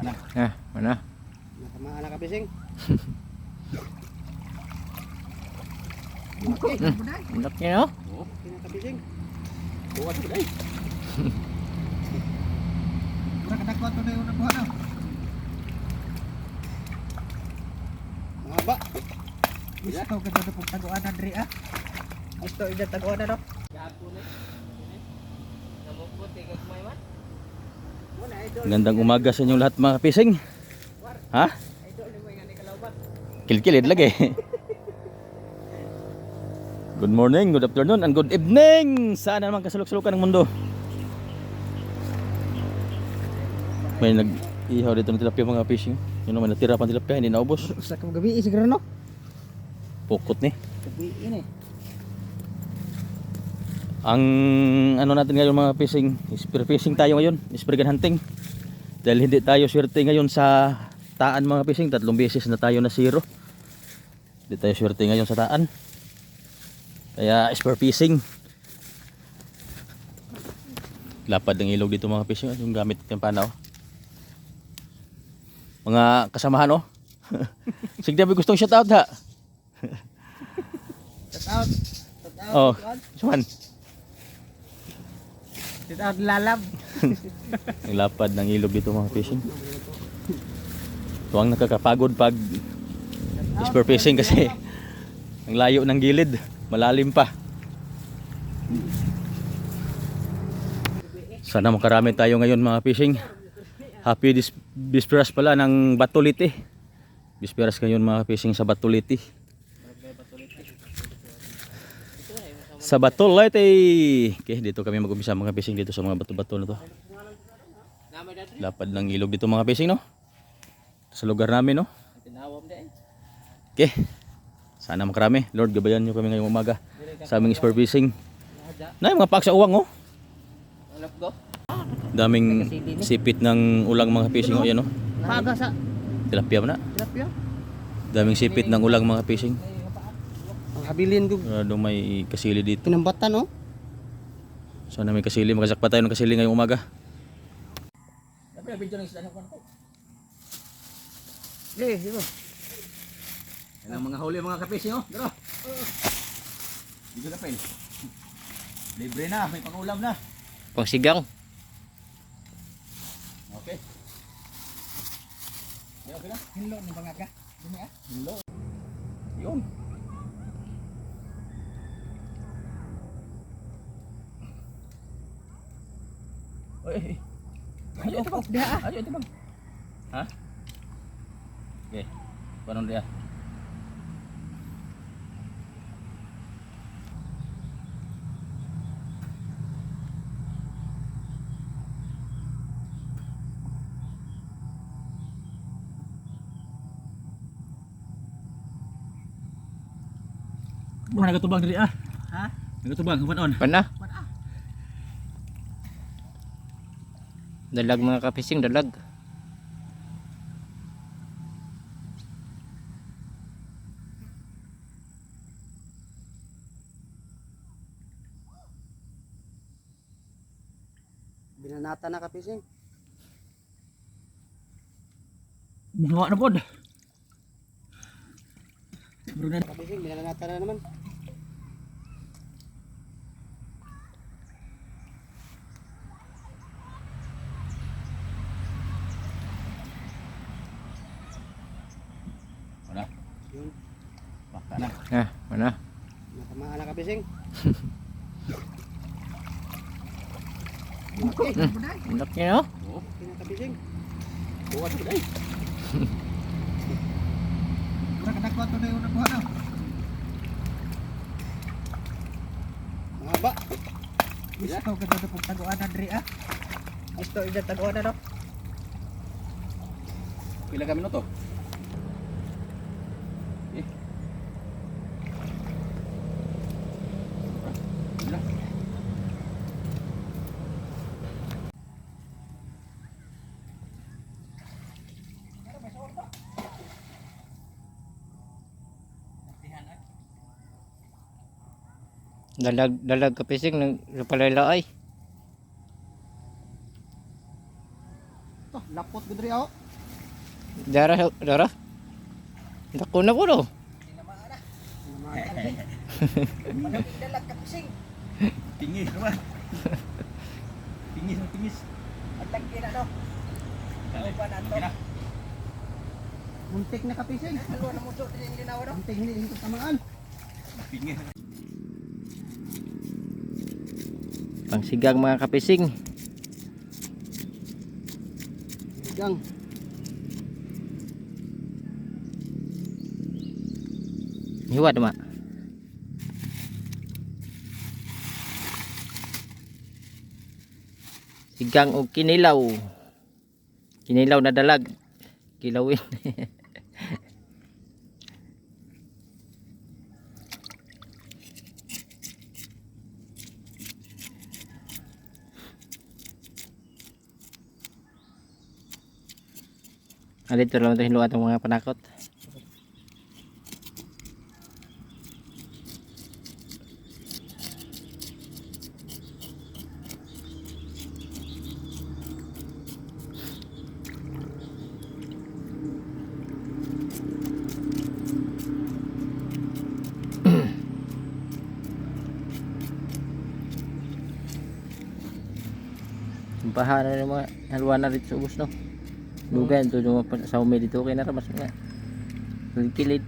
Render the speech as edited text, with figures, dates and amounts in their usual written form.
Mana? Natamaan na ka pising. Laki no? Oh, kinakabising. Buwan ko dai. Nakadakwa to na yung nakuha na. Mahaba. Gusto ka dito pag taguan na diri ah. Gusto ida taguan na no. Gandang umaga sa inyong lahat mga pising. Ha? Kilkilid lagi. Good morning, good afternoon, and good evening. Saan naman kasulok-sulukan ng mundo? May nag-ihaw dito ng tilapia mga fishing. Yun naman, natira pang tilapia, hindi naubos. Sa gabi siguro no. Pukot ni. Gabi ini. Ang ano natin ngayon mga fishing, spear fishing tayo ngayon, spear gun hunting. Dahil hindi tayo swerte ngayon sa taan mga fishing, 3 beses na tayo na zero. Hindi tayo swerte ngayon sa taan. Kaya spear fishing. Lapad ng ilog dito mga fishing, yung gamit ng panaw. Mga kasamahan oh. Sige may gustong shout out ha. Shout out. Oh, suman. Shout out lalab. Ang lapad ng ilog dito mga fishing. Tuwang nakakapagod pag spear fishing kasi ang layo ng gilid, malalim pa. Sana makarami tayo ngayon mga fishing. Happy bisperas pala ng Batuliti. Bisperas ngayon mga fishing sa Batuliti. Sa Batuliti. Okay, dito kami mag-umpisa mga fishing dito sa mga bato-bato na to. Lapad ng ilog dito mga fishing no. Sa lugar namin no. Okay. Sana makarami. Lord, gabayan nyo kami ngayong umaga sa aming spear fishing. Na mga paksa uwang oh. Daming sipit ng ulang mga fishing oh, yan oh. Paga sa Tilapia mo na. tilapia. Daming sipit ng ulang mga fishing. Ang habilin ko. May kasili dito. Pinambatan no. Sana may kasili. Makasakpa tayo ng kasili ngayong umaga. Dito. Yan ang mga huli mga ka-fishing oh. Dito. Dito na pen. Libre na, may pang-ulam na. Pangsigang. Okay. Okay na. Hinlo ni bangaga. Dini ah. Hello. Yun. Oy. Ayo ito bang? Ayo ito bang? Ha? Okay. Paano dia? Bukan nagatubang diri ah. Ha? Nagatubang human on. Pana? Dalag mga kapising, dalag. Binanata na kapising. Bunga na pod. Brunan. Kapising binanata na naman. Mana? Yun. Baka na. Mana? Natamaan na kapising. Laki no? Oh, Kinakabising. buwan ko dai. Nakadakwa to na yung nakuha na. Mahaba. Gusto ka dito pag taguan na diri ah. Gusto ida taguan na no. Pila ka minuto? Eh. Pila. Dalag kapising ng palaylaay. Oh, lapot gud diri oh. Dara. Dako na ko no. Manamig dalag ka pising. Tingis naman. Tingis. At lagi na no. Ano pa na to? Muntik na ka pising. Ano na mo to din ginawa no? Muntik hindi ito tamaan. Tingis. Pangsigang mga kapising. Gang. Hiwat ma. Sigang o kinilaw. Kinilaw na dalag. Kilawin. Dito lang ito hinuat ang mga panakot. Baha na ng mga halwa na dito sa ubos no. Dugan to yung sa umi dito kay na mas nga. Kilid.